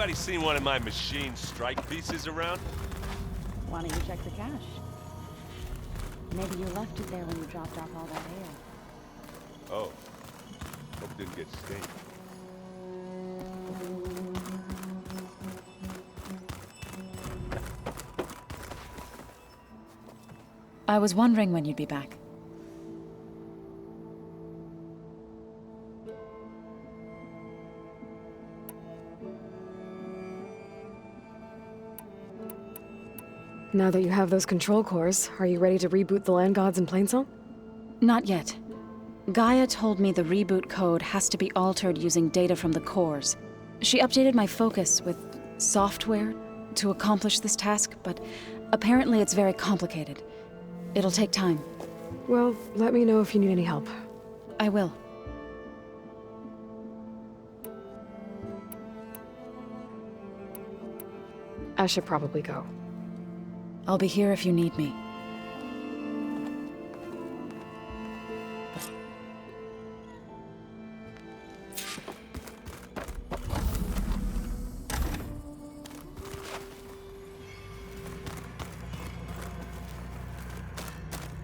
Anybody seen one of my machine strike pieces around? Why don't you check the cache? Maybe you left it there when you dropped off all that ale. Oh. Hope it didn't get stained. I was wondering when you'd be back. Now that you have those control cores, are you ready to reboot the land gods in Plainsong? Not yet. Gaia told me the reboot code has to be altered using data from the cores. She updated my focus with software to accomplish this task, but apparently it's very complicated. It'll take time. Well, let me know if you need any help. I will. I should probably go. I'll be here if you need me.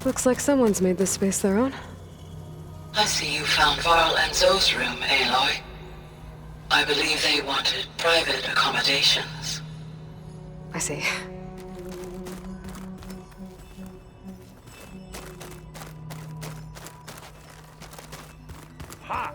Looks like someone's made this space their own. I see you found Varl and Zoe's room, Aloy. I believe they wanted private accommodations. I see. Ha!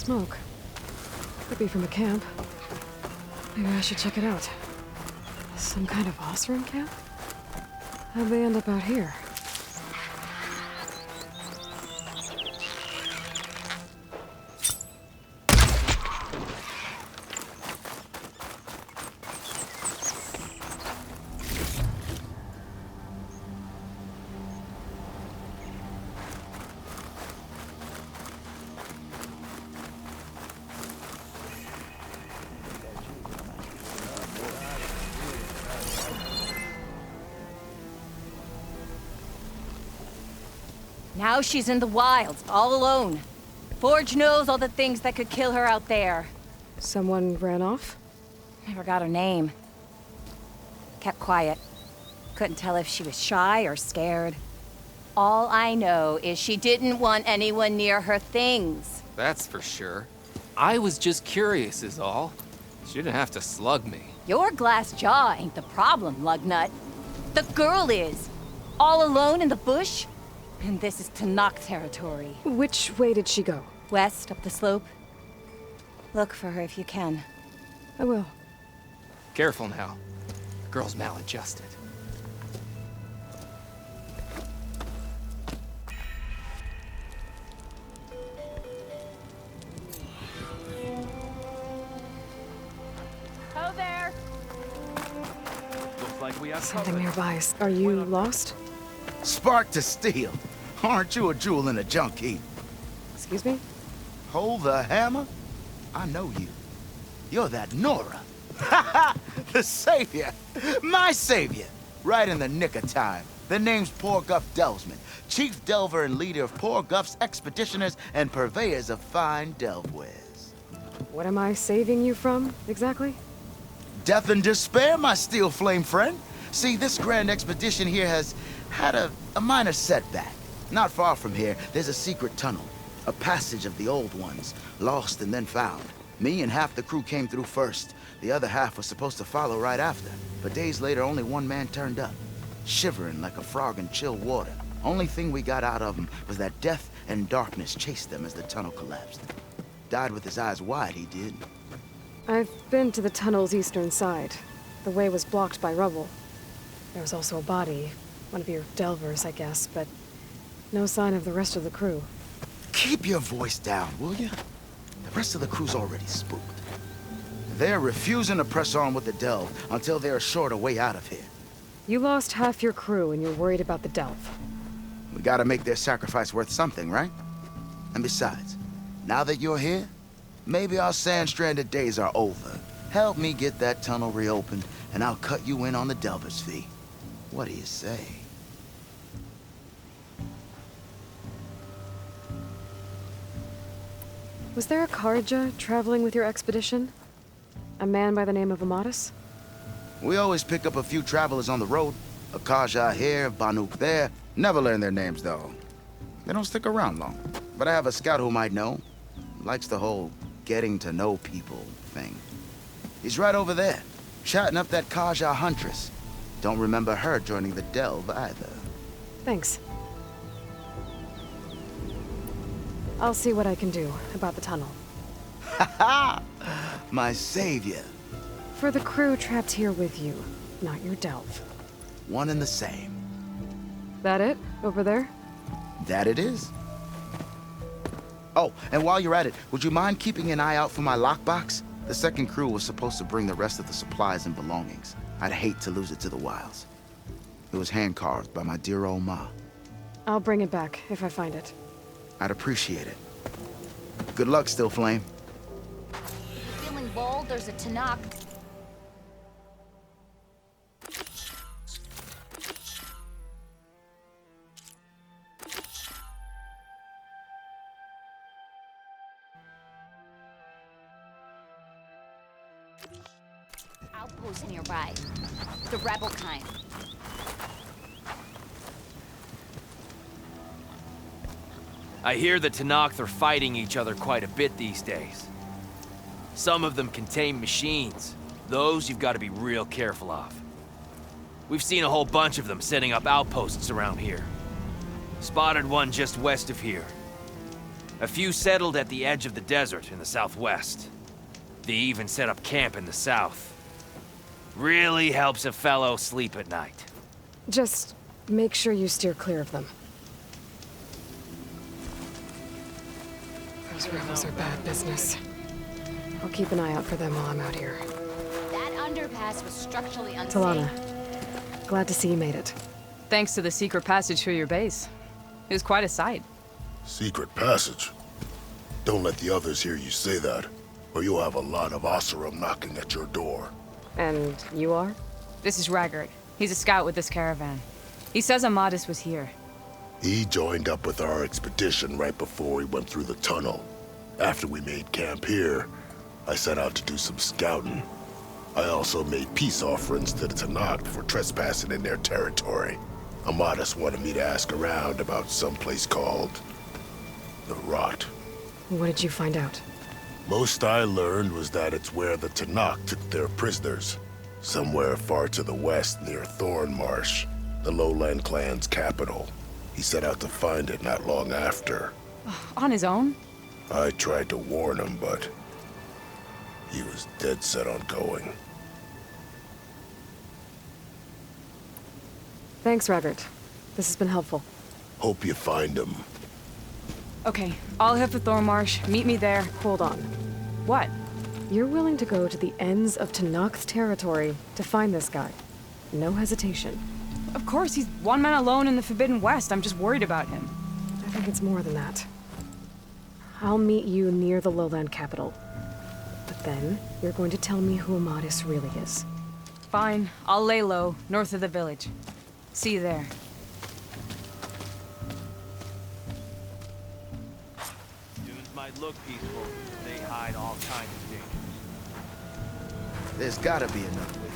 smoke. Could be from a camp. Maybe I should check it out. Some kind of Osram camp? How'd they end up out here? Now she's in the wilds, all alone. Forge knows all the things that could kill her out there. Someone ran off? Never got her name. Kept quiet. Couldn't tell if she was shy or scared. All I know is she didn't want anyone near her things. That's for sure. I was just curious is all. She didn't have to slug me. Your glass jaw ain't the problem, lugnut. The girl is. All alone in the bush. And this is Tanakh territory. Which way did she go? West, up the slope. Look for her if you can. I will. Careful now. The girl's maladjusted. Ho there! Looks like we have Something nearby. Are you lost? Spark to steel. Aren't you a jewel in a junk heap? Excuse me? Hold the hammer? I know you. You're that Nora. Ha ha! The savior! My savior! Right in the nick of time. The name's Poor Guff Delvesman, chief delver and leader of Poor Guff's expeditioners and purveyors of fine delve wares. What am I saving you from, exactly? Death and despair, my steel flame friend. See, this grand expedition here has had a minor setback. Not far from here, there's a secret tunnel. A passage of the old ones, lost and then found. Me and half the crew came through first. The other half was supposed to follow right after. But days later, only one man turned up, shivering like a frog in chill water. Only thing we got out of him was that death and darkness chased them as the tunnel collapsed. Died with his eyes wide, he did. I've been to the tunnel's eastern side. The way was blocked by rubble. There was also a body. One of your delvers, I guess, but no sign of the rest of the crew. Keep your voice down, will you? The rest of the crew's already spooked. They're refusing to press on with the delve until they're assured a way out of here. You lost half your crew and you're worried about the delve. We gotta make their sacrifice worth something, right? And besides, now that you're here, maybe our sand-stranded days are over. Help me get that tunnel reopened, and I'll cut you in on the delver's fee. What do you say? Was there a Kharja traveling with your expedition? A man by the name of Amatus? We always pick up a few travelers on the road. A Kaja here, Banuk there. Never learn their names, though. They don't stick around long. But I have a scout who might know. Likes the whole getting to know people thing. He's right over there, chatting up that Kaja huntress. Don't remember her joining the delve either. Thanks. I'll see what I can do about the tunnel. Ha ha! My savior. For the crew trapped here with you, not your delve. One and the same. That it? Over there? That it is. Oh, and while you're at it, would you mind keeping an eye out for my lockbox? The second crew was supposed to bring the rest of the supplies and belongings. I'd hate to lose it to the wilds. It was hand-carved by my dear old ma. I'll bring it back if I find it. I'd appreciate it. Good luck, Still Flame. Feeling bold? There's a Tanakh. Outpost nearby. The rebel kind. I hear the Tanakh are fighting each other quite a bit these days. Some of them contain machines. Those you've got to be real careful of. We've seen a whole bunch of them setting up outposts around here. Spotted one just west of here. A few settled at the edge of the desert in the southwest. They even set up camp in the south. Really helps a fellow sleep at night. Just make sure you steer clear of them. Those rebels are bad business. I'll keep an eye out for them while I'm out here. That underpass was structurally unsafe. Talana, glad to see you made it. Thanks to the secret passage through your base. It was quite a sight. Secret passage? Don't let the others hear you say that, or you'll have a lot of Oseram knocking at your door. And you are? This is Raggard. He's a scout with this caravan. He says Amadis was here. He joined up with our expedition right before we went through the tunnel. After we made camp here, I set out to do some scouting. I also made peace offerings to the Tanakh for trespassing in their territory. Amadis wanted me to ask around about some place called the Rot. What did you find out? Most I learned was that it's where the Tanakh took their prisoners. Somewhere far to the west near Thornmarsh, the Lowland clan's capital. He set out to find it not long after. On his own? I tried to warn him, but he was dead set on going. Thanks, Raggard. This has been helpful. Hope you find him. Okay, I'll head for Thornmarsh. Meet me there. Hold on. What? You're willing to go to the ends of Tanakh's territory to find this guy. No hesitation. Of course, he's one man alone in the Forbidden West. I'm just worried about him. I think it's more than that. I'll meet you near the lowland capital. But then, you're going to tell me who Amadis really is. Fine. I'll lay low, north of the village. See you there. Dunes might look peaceful, but they hide all kinds of dangers. There's gotta be another way.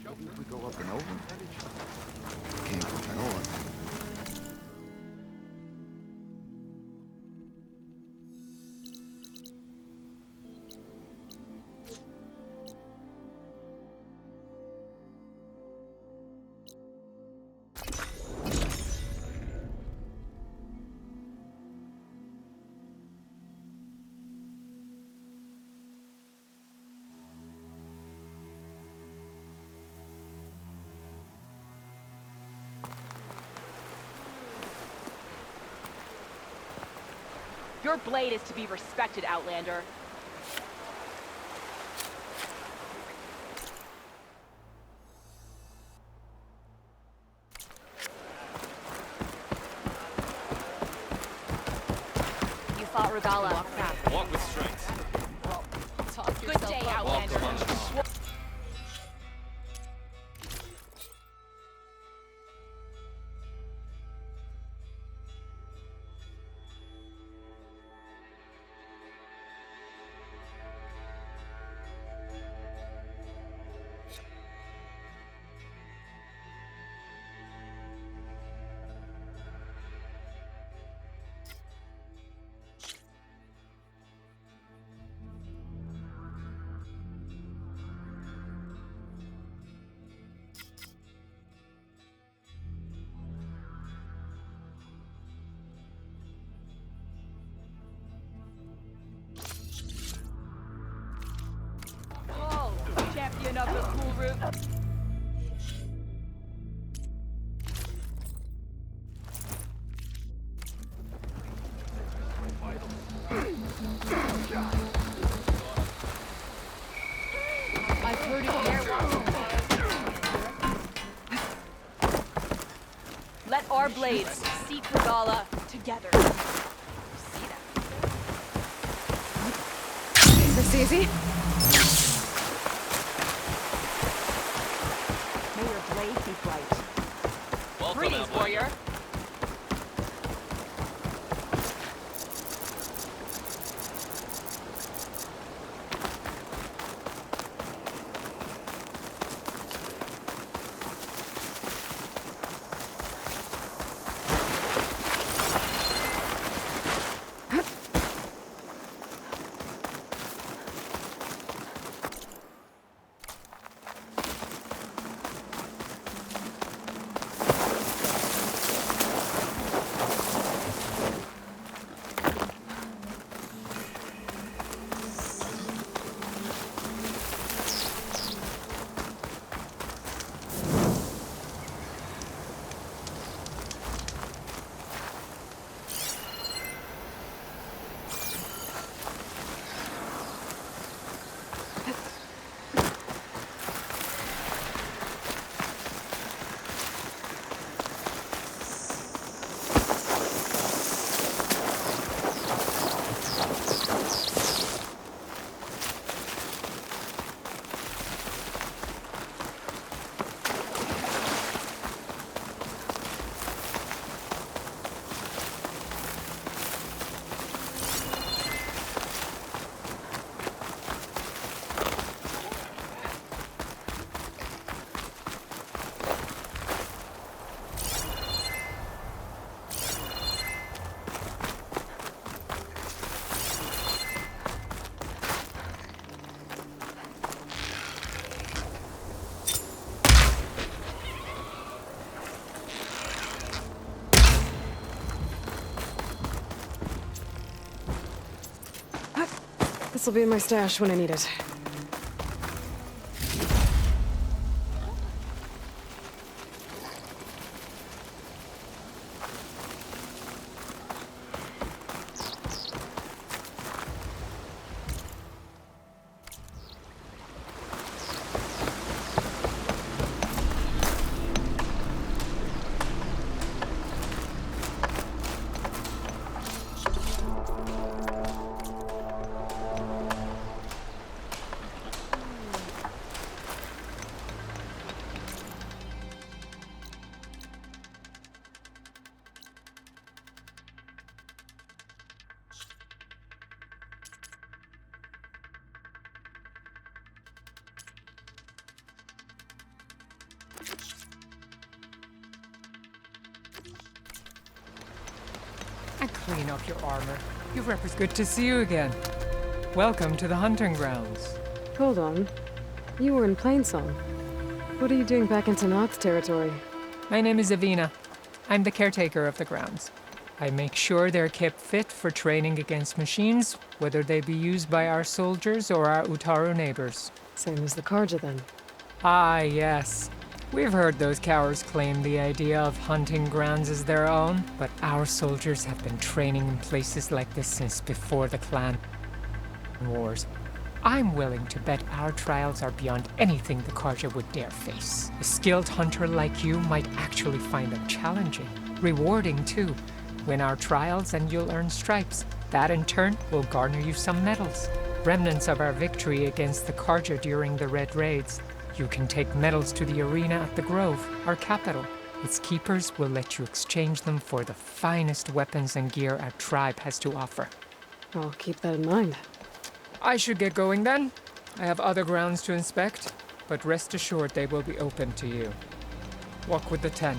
Maybe if we go up and over? Can't go north. Your blade is to be respected, Outlander. You fought Regala. Walk with strength. Good day, Outlander. Champion of the cool route. I've heard it here. Let our blades seek Regala together. See that? This easy? Blade be bright. Welcome, Greetings, Outlander. warrior. This'll be in my stash when I need it. And clean up your armor. You represent. Good to see you again. Welcome to the hunting grounds. Hold on. You were in Plainsong. What are you doing back in Tanakh territory? My name is Avina. I'm the caretaker of the grounds. I make sure they're kept fit for training against machines, whether they be used by our soldiers or our Utaru neighbors. Same as the Karja, then. Ah, yes. We've heard those cowards claim the idea of hunting grounds as their own, but our soldiers have been training in places like this since before the clan wars. I'm willing to bet our trials are beyond anything the Karja would dare face. A skilled hunter like you might actually find them challenging, rewarding too. Win our trials and you'll earn stripes. That in turn will garner you some medals. Remnants of our victory against the Karja during the Red Raids. You can take medals to the arena at the Grove, our capital. Its keepers will let you exchange them for the finest weapons and gear our tribe has to offer. I'll keep that in mind. I should get going then. I have other grounds to inspect, but rest assured they will be open to you. Walk with the 10.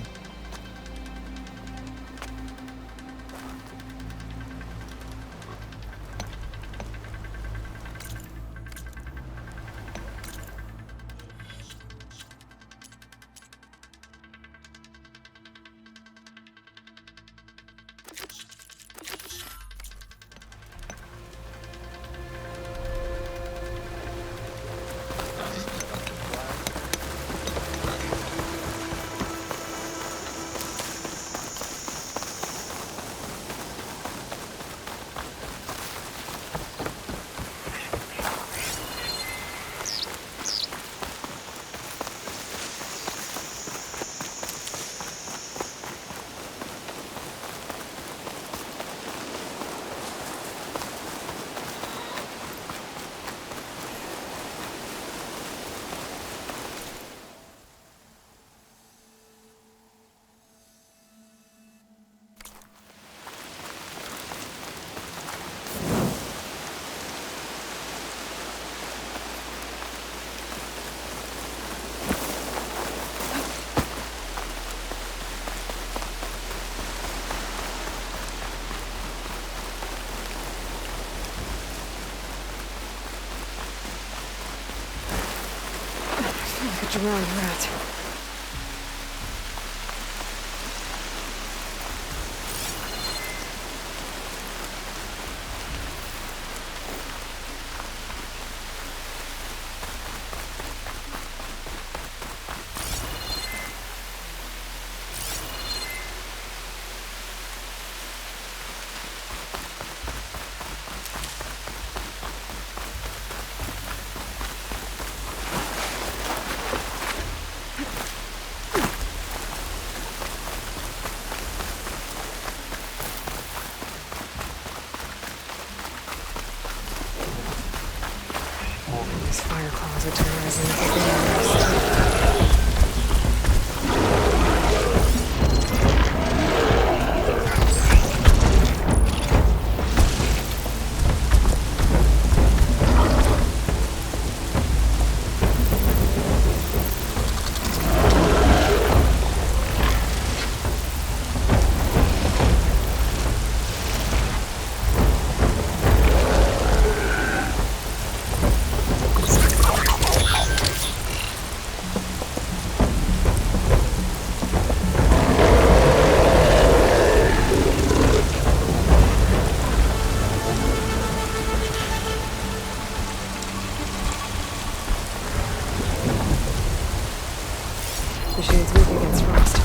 Get you around, rat. These fire claws are terrorizing everything on the Machine's weak against frost.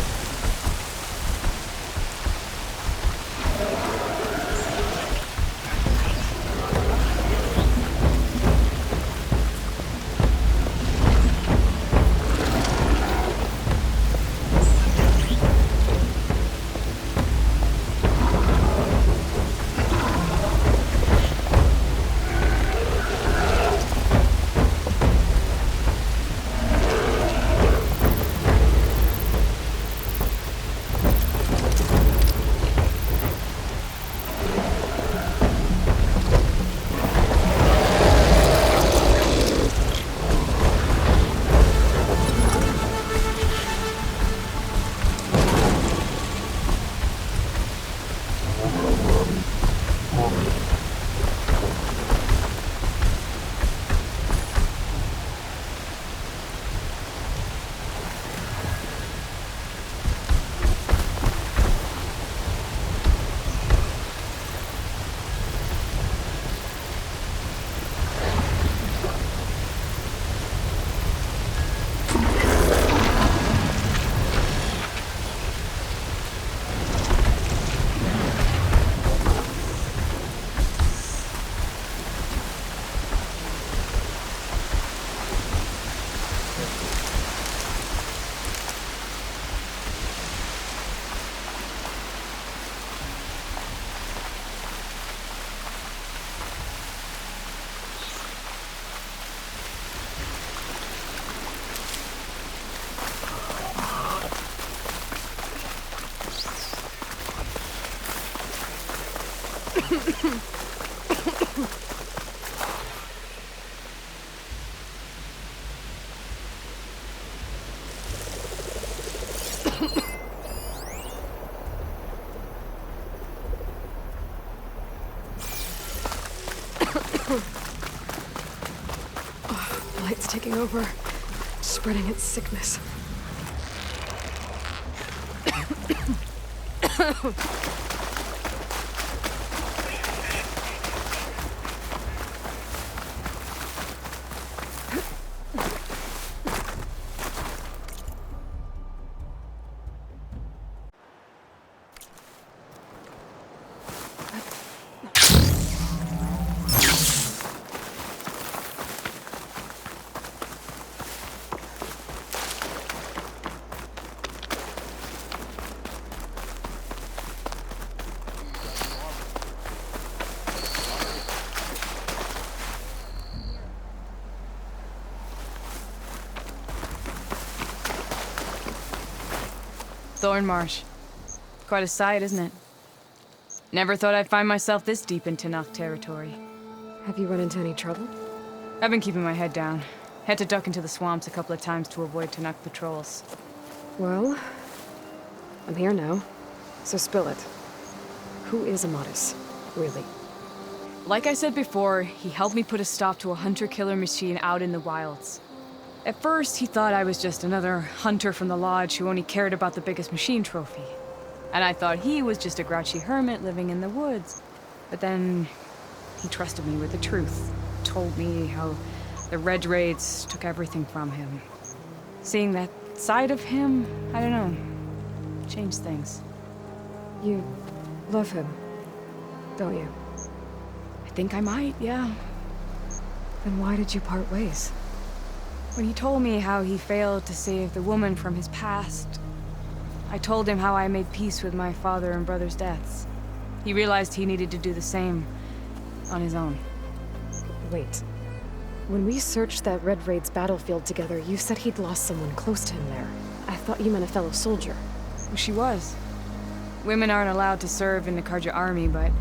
Light's taking over, spreading its sickness. Thornmarsh. Quite a sight, isn't it? Never thought I'd find myself this deep in Tanakh territory. Have you run into any trouble? I've been keeping my head down. Had to duck into the swamps a couple of times to avoid Tanakh patrols. Well, I'm here now, so spill it. Who is Amadis, really? Like I said before, he helped me put a stop to a hunter-killer machine out in the wilds. At first, he thought I was just another hunter from the lodge who only cared about the biggest machine trophy. And I thought he was just a grouchy hermit living in the woods. But then, he trusted me with the truth. Told me how the Red Raids took everything from him. Seeing that side of him, I don't know, changed things. You love him, don't you? I think I might, yeah. Then why did you part ways? When he told me how he failed to save the woman from his past, I told him how I made peace with my father and brother's deaths. He realized he needed to do the same on his own. Wait. When we searched that Red Raid's battlefield together, you said he'd lost someone close to him there. I thought you meant a fellow soldier. She was. Women aren't allowed to serve in the Karja army, but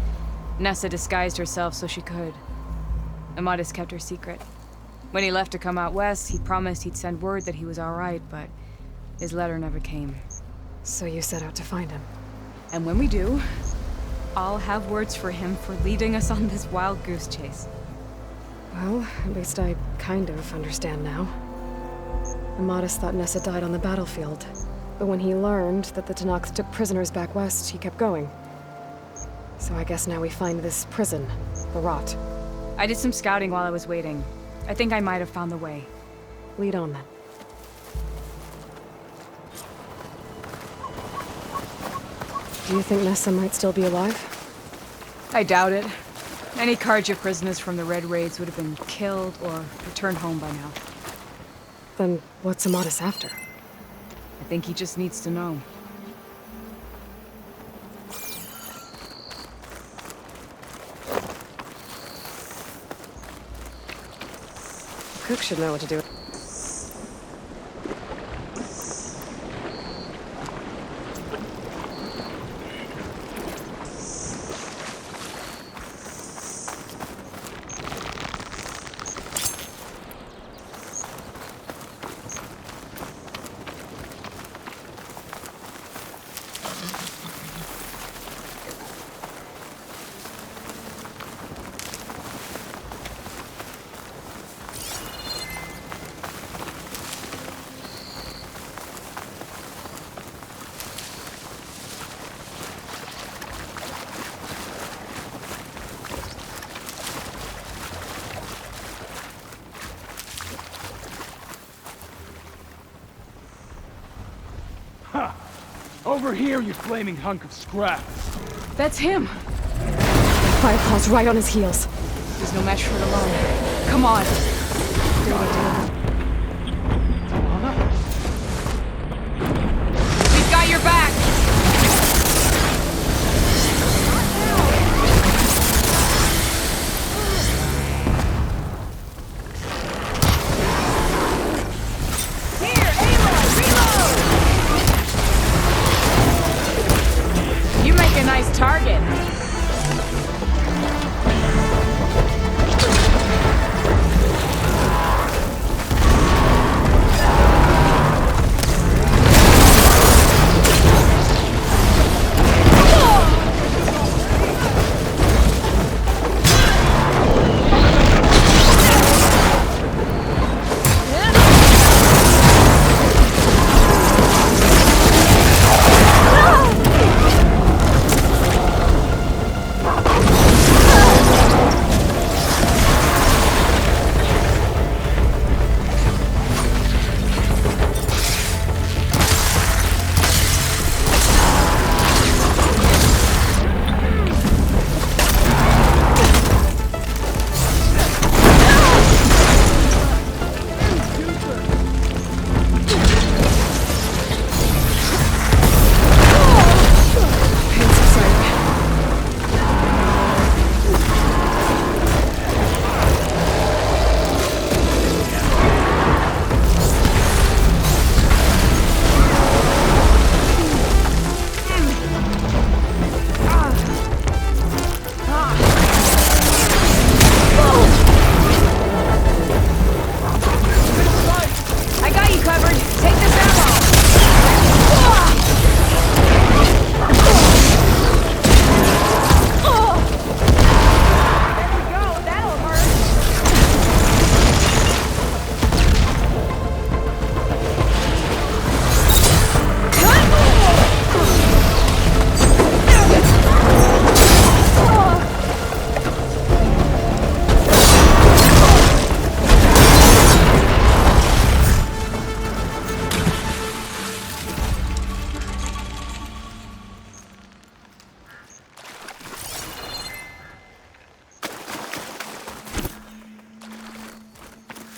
Nessa disguised herself so she could. Amadis kept her secret. When he left to come out west, he promised he'd send word that he was all right, but his letter never came. So you set out to find him. And when we do, I'll have words for him for leading us on this wild goose chase. Well, at least I kind of understand now. Amadis thought Nessa died on the battlefield, but when he learned that the Tanakhs took prisoners back west, he kept going. So I guess now we find this prison, the Rot. I did some scouting while I was waiting. I think I might have found the way. Lead on then. Do you think Nessa might still be alive? I doubt it. Any Carja prisoners from the Red Raids would have been killed or returned home by now. Then what's Amatis after? I think he just needs to know. Cook should know what to do. Over here, you flaming hunk of scrap. That's him! Firepaw's right on his heels. There's no match for it alone. Come on! We've got your back! Nice target.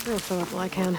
I'll fill up all I can.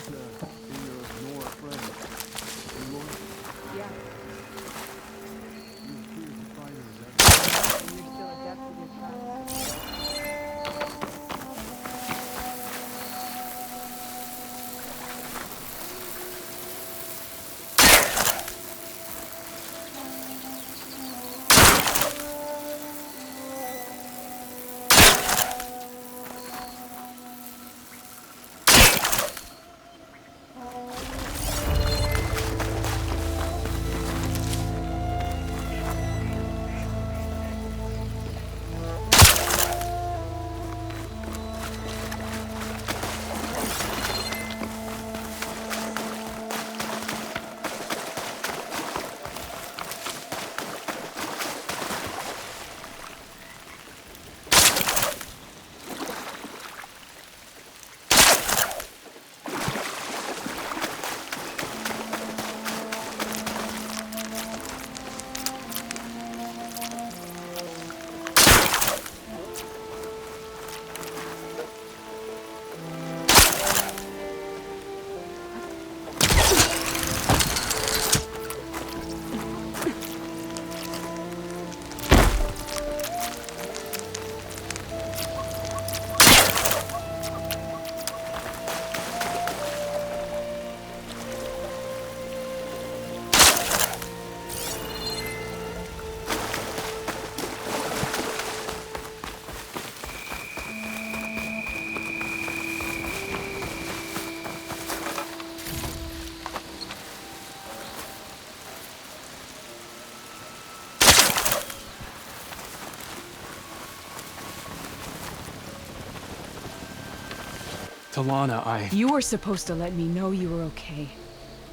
Talana, You were supposed to let me know you were okay.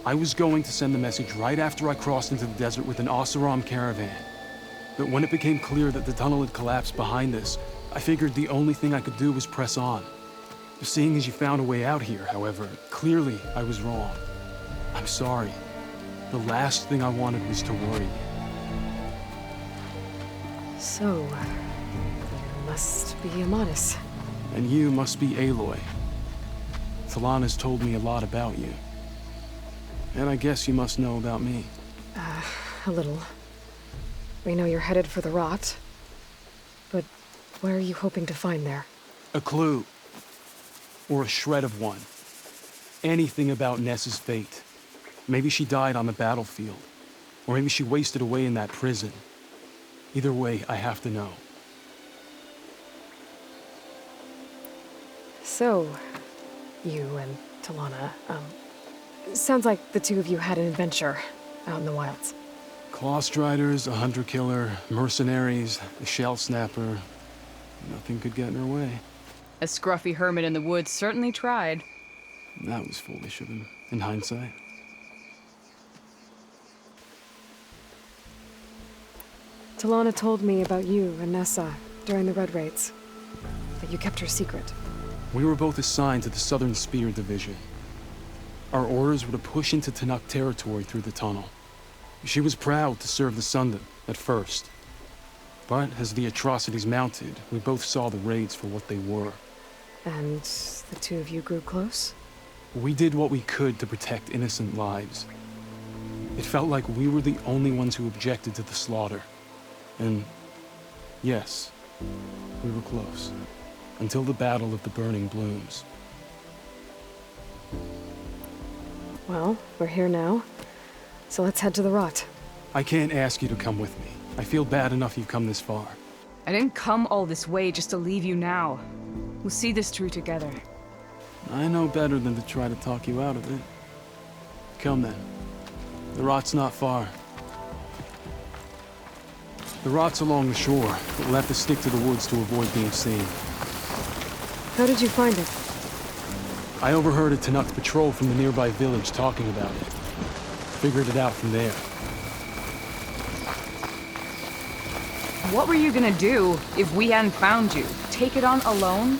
I was going to send the message right after I crossed into the desert with an Oseram caravan. But when it became clear that the tunnel had collapsed behind us, I figured the only thing I could do was press on. Seeing as you found a way out here, however, clearly I was wrong. I'm sorry. The last thing I wanted was to worry you. So, you must be Amatis. And you must be Aloy. Talana's told me a lot about you. And I guess you must know about me. A little. We know you're headed for the rot. But what are you hoping to find there? A clue. Or a shred of one. Anything about Ness's fate. Maybe she died on the battlefield. Or maybe she wasted away in that prison. Either way, I have to know. So, you and Talana, sounds like the two of you had an adventure out in the wilds. Clawstriders, a hunter-killer, mercenaries, a shell snapper. Nothing could get in her way. A scruffy hermit in the woods certainly tried. That was foolish of him, in hindsight. Talana told me about you and Nessa during the Red Raids. That you kept her secret. We were both assigned to the Southern Spear Division. Our orders were to push into Tanakh territory through the tunnel. She was proud to serve the Sundom at first. But as the atrocities mounted, we both saw the raids for what they were. And the two of you grew close? We did what we could to protect innocent lives. It felt like we were the only ones who objected to the slaughter. And yes, we were close. Until the Battle of the Burning Blooms. Well, we're here now. So let's head to the rot. I can't ask you to come with me. I feel bad enough you've come this far. I didn't come all this way just to leave you now. We'll see this through together. I know better than to try to talk you out of it. Come then. The rot's not far. The rot's along the shore, but we'll have to stick to the woods to avoid being seen. How did you find it? I overheard a Tanakh patrol from the nearby village talking about it. Figured it out from there. What were you gonna do if we hadn't found you? Take it on alone?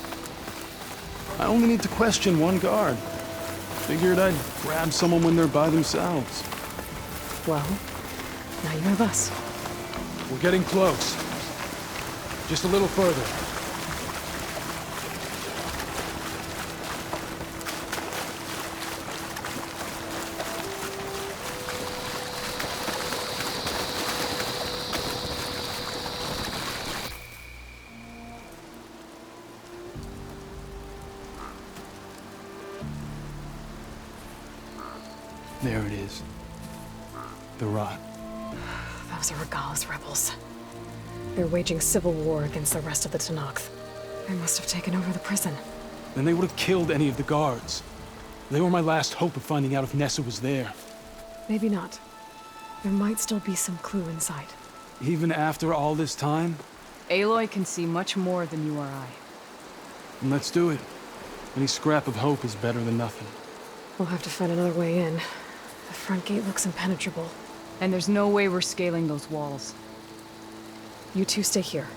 I only need to question one guard. Figured I'd grab someone when they're by themselves. Well, now you have us. We're getting close. Just a little further. There it is. The rot. Those are Regala's rebels. They're waging civil war against the rest of the Tanakh. They must have taken over the prison. Then they would have killed any of the guards. They were my last hope of finding out if Nessa was there. Maybe not. There might still be some clue inside. Even after all this time? Aloy can see much more than you or I. Then let's do it. Any scrap of hope is better than nothing. We'll have to find another way in. The front gate looks impenetrable. And there's no way we're scaling those walls. You two stay here.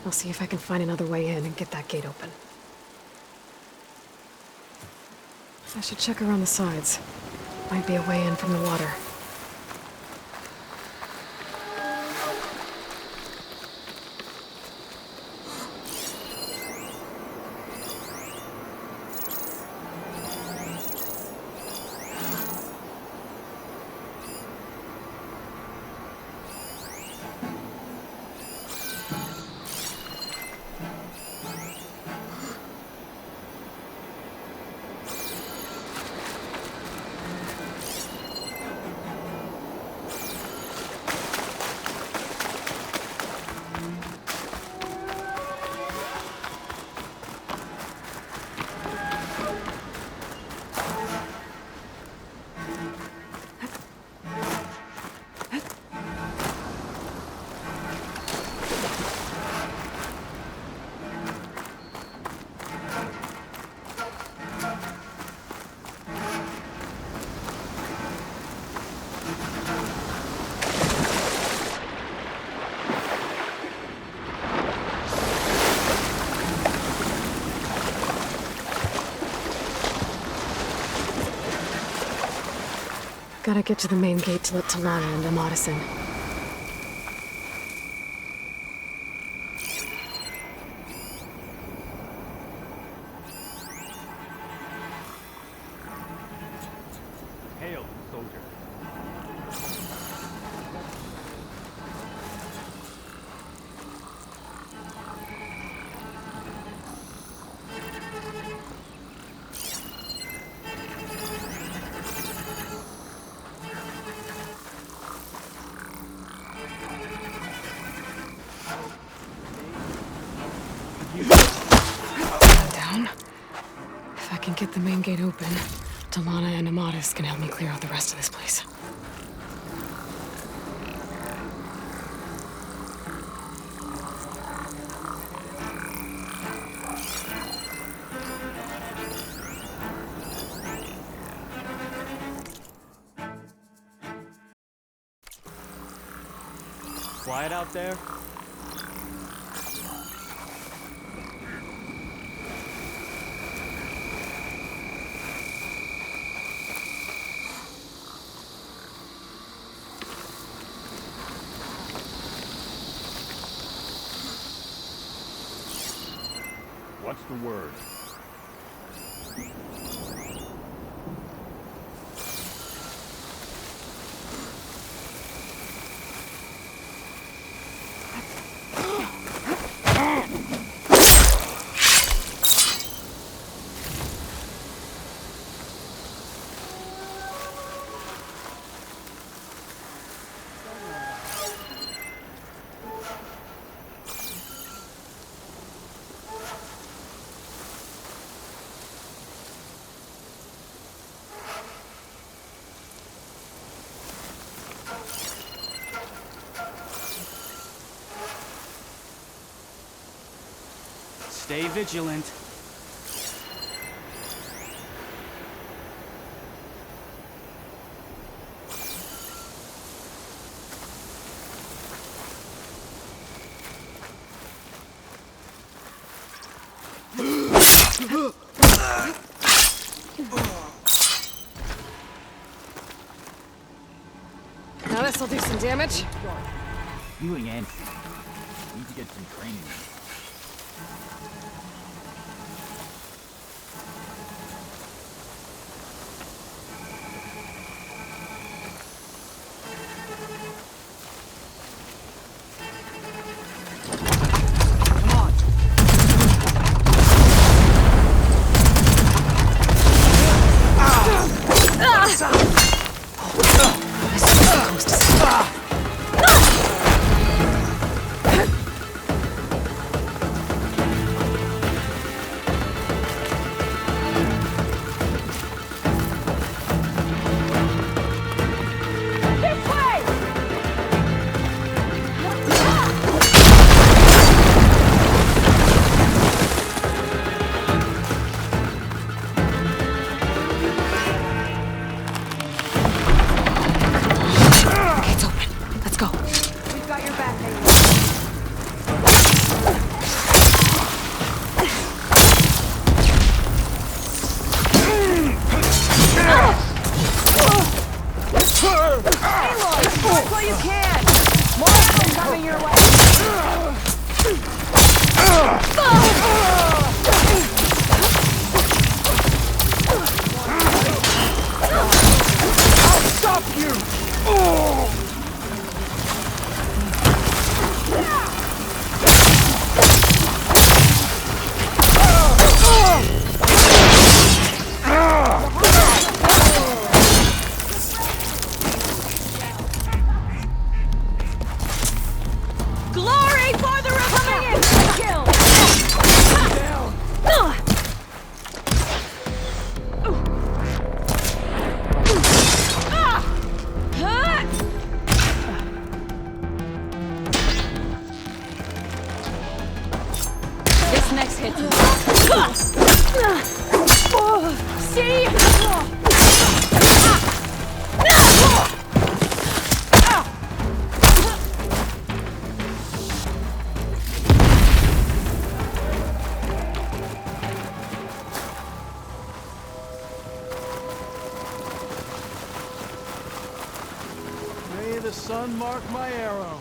I'll see if I can find another way in and get that gate open. I should check around the sides. Might be a way in from the water. Gotta get to the main gate to let Talana and Amatis in. Hail, soldier. Down. If I can get the main gate open, Talana and Amatis can help me clear out the rest of this place. Quiet out there? What's the word? Stay vigilant. Now this'll do some damage. Feeling antsy. Need to get some training. Glory for the Republic! Kill! the sun mark my arrow.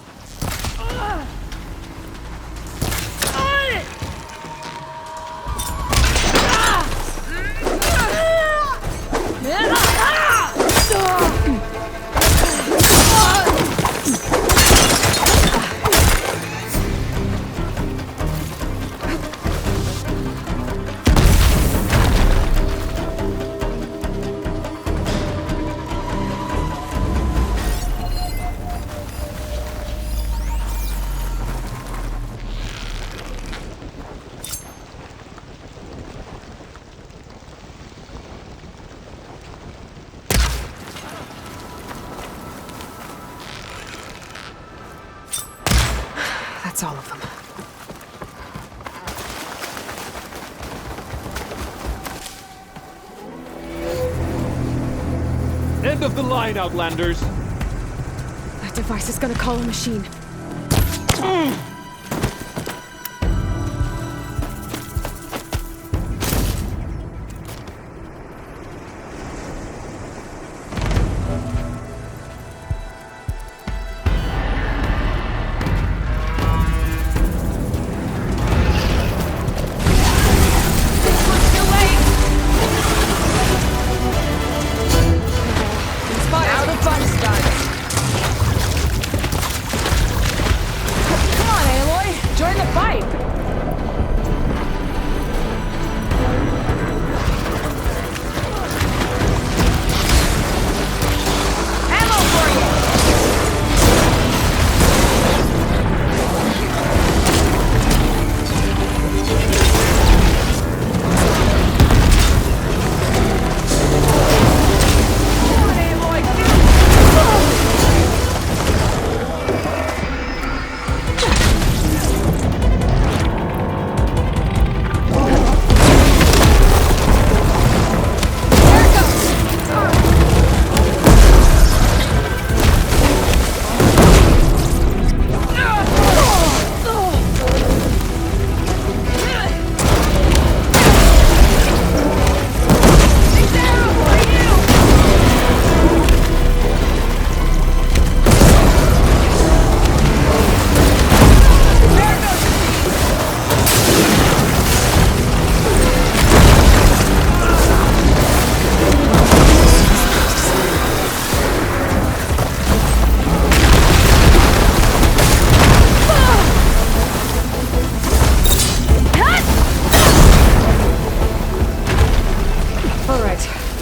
That's all of them. End of the line, Outlanders! That device is gonna call a machine.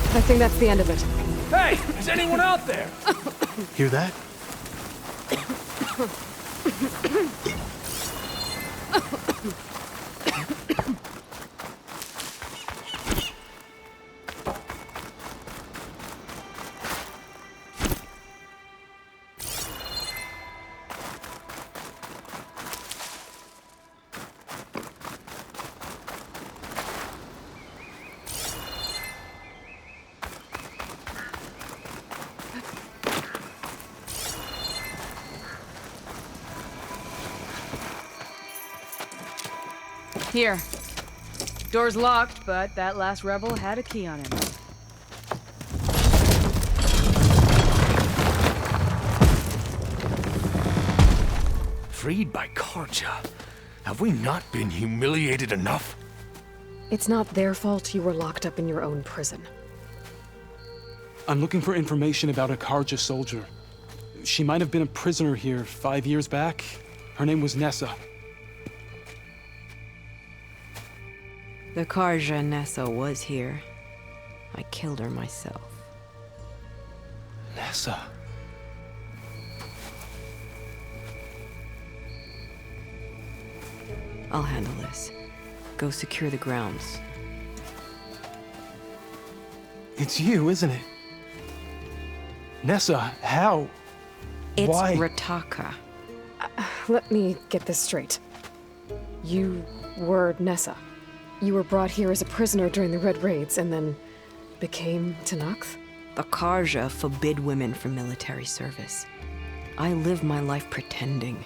I think that's the end of it. Hey! Is anyone out there? Hear that? Here. Door's locked, but that last rebel had a key on him. Freed by Karja? Have we not been humiliated enough? It's not their fault you were locked up in your own prison. I'm looking for information about a Karja soldier. She might have been a prisoner here 5 years back. Her name was Nessa. The Karja Nessa was here. I killed her myself. Nessa? I'll handle this. Go secure the grounds. It's you, isn't it? Nessa, how? It's Why? Rataka. Let me get this straight. You were Nessa. You were brought here as a prisoner during the Red Raids and then became Tanax? The Karja forbid women from military service. I lived my life pretending,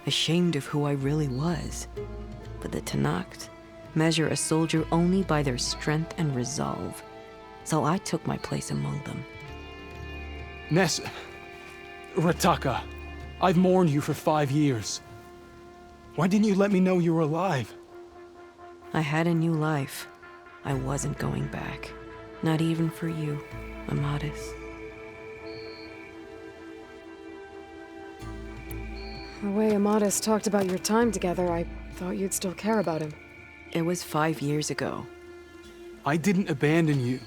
ashamed of who I really was. But the Tanax measure a soldier only by their strength and resolve. So I took my place among them. Nessa, Rataka, I've mourned you for 5 years. Why didn't you let me know you were alive? I had a new life. I wasn't going back. Not even for you, Amadis. The way Amadis talked about your time together, I thought you'd still care about him. It was 5 years ago. I didn't abandon you.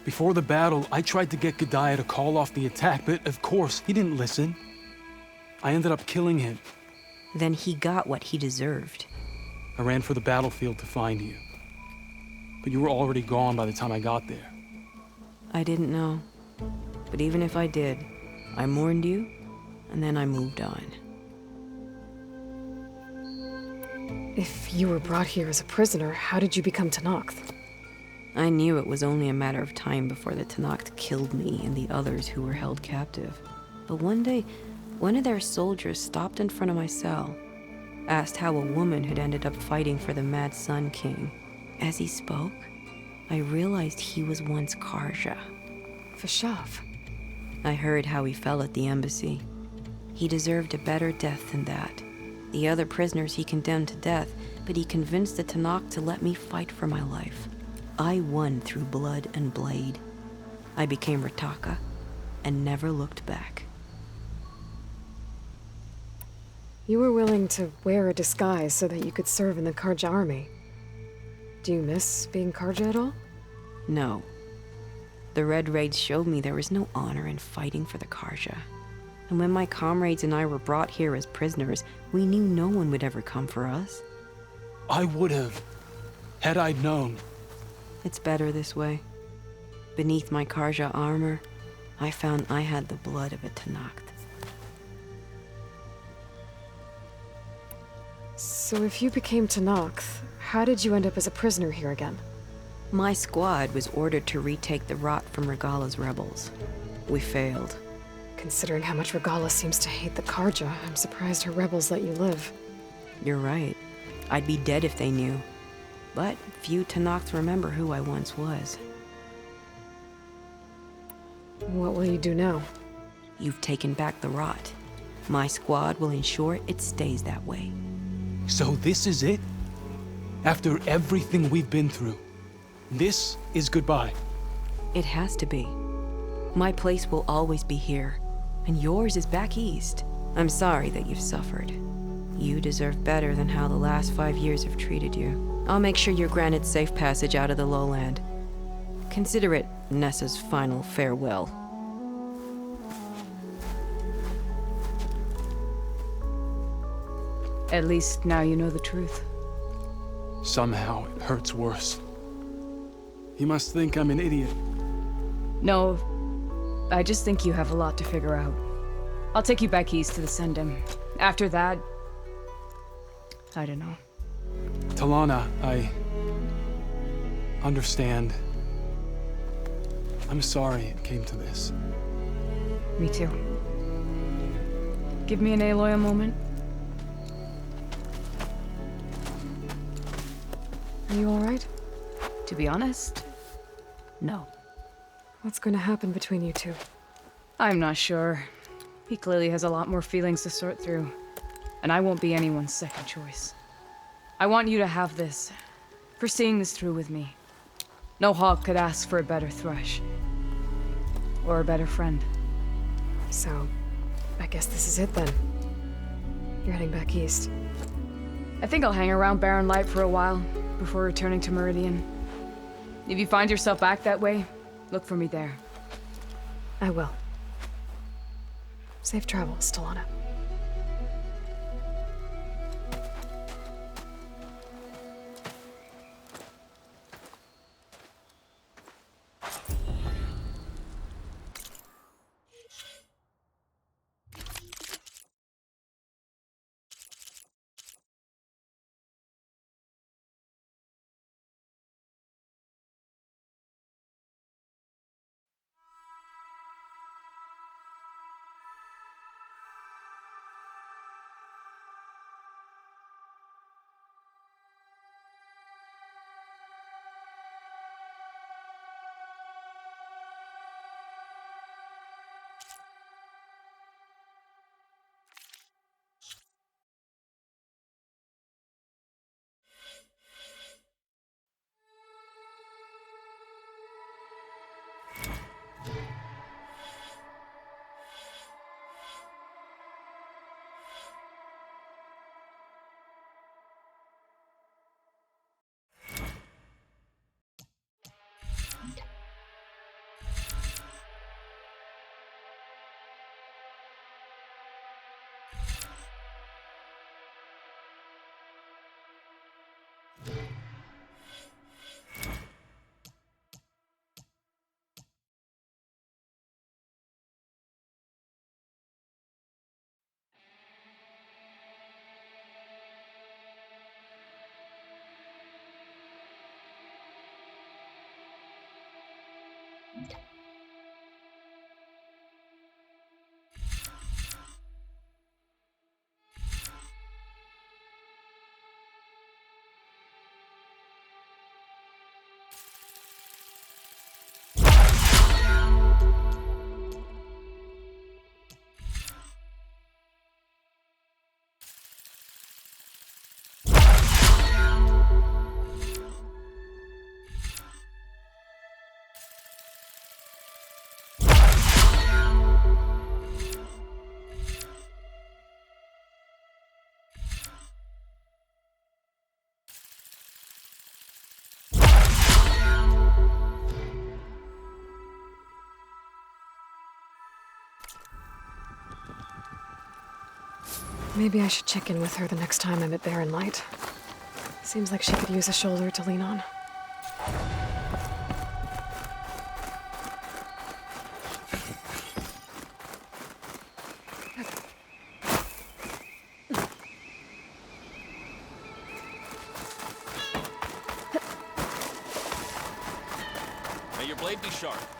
Before the battle, I tried to get G'daiah to call off the attack, but of course, he didn't listen. I ended up killing him. Then he got what he deserved. I ran for the battlefield to find you. But you were already gone by the time I got there. I didn't know. But even if I did, I mourned you, and then I moved on. If you were brought here as a prisoner, how did you become Tenakth? I knew it was only a matter of time before the Tenakth killed me and the others who were held captive. But one day, one of their soldiers stopped in front of my cell, asked how a woman had ended up fighting for the Mad Sun King. As he spoke, I realized he was once Karja. Ps5. I heard how he fell at the embassy. He deserved a better death than that. The other prisoners he condemned to death, but he convinced the Tenakth to let me fight for my life. I won through blood and blade. I became Rataka and never looked back. You were willing to wear a disguise so that you could serve in the Karja army. Do you miss being Karja at all? No. The Red Raids showed me there was no honor in fighting for the Karja. And when my comrades and I were brought here as prisoners, we knew no one would ever come for us. I would have, had I known. It's better this way. Beneath my Karja armor, I found I had the blood of a Tenakth. So if you became Tenakth, how did you end up as a prisoner here again? My squad was ordered to retake the Rot from Regala's rebels. We failed. Considering how much Regala seems to hate the Karja, I'm surprised her rebels let you live. You're right. I'd be dead if they knew. But few Tenakths remember who I once was. What will you do now? You've taken back the Rot. My squad will ensure it stays that way. So this is it? After everything we've been through, this is goodbye? It has to be. My place will always be here, and yours is back east. I'm sorry that you've suffered. You deserve better than how the last 5 years have treated you. I'll make sure you're granted safe passage out of the lowland. Consider it Nessa's final farewell. At least now you know the truth. Somehow it hurts worse. You must think I'm an idiot. No, I just think you have a lot to figure out. I'll take you back east to the Sendem. After that, I don't know. Talana, I understand. I'm sorry it came to this. Me too. Give me an Aloy a moment. Are you alright? To be honest, no. What's going to happen between you two? I'm not sure. He clearly has a lot more feelings to sort through, and I won't be anyone's second choice. I want you to have this, for seeing this through with me. No hawk could ask for a better thrush. Or a better friend. So, I guess this is it then. You're heading back east. I think I'll hang around Barren Light for a while, before returning to Meridian. If you find yourself back that way, look for me there. I will. Safe travels, Talana. Maybe I should check in with her the next time I'm at Barren Light. Seems like she could use a shoulder to lean on. May your blade be sharp.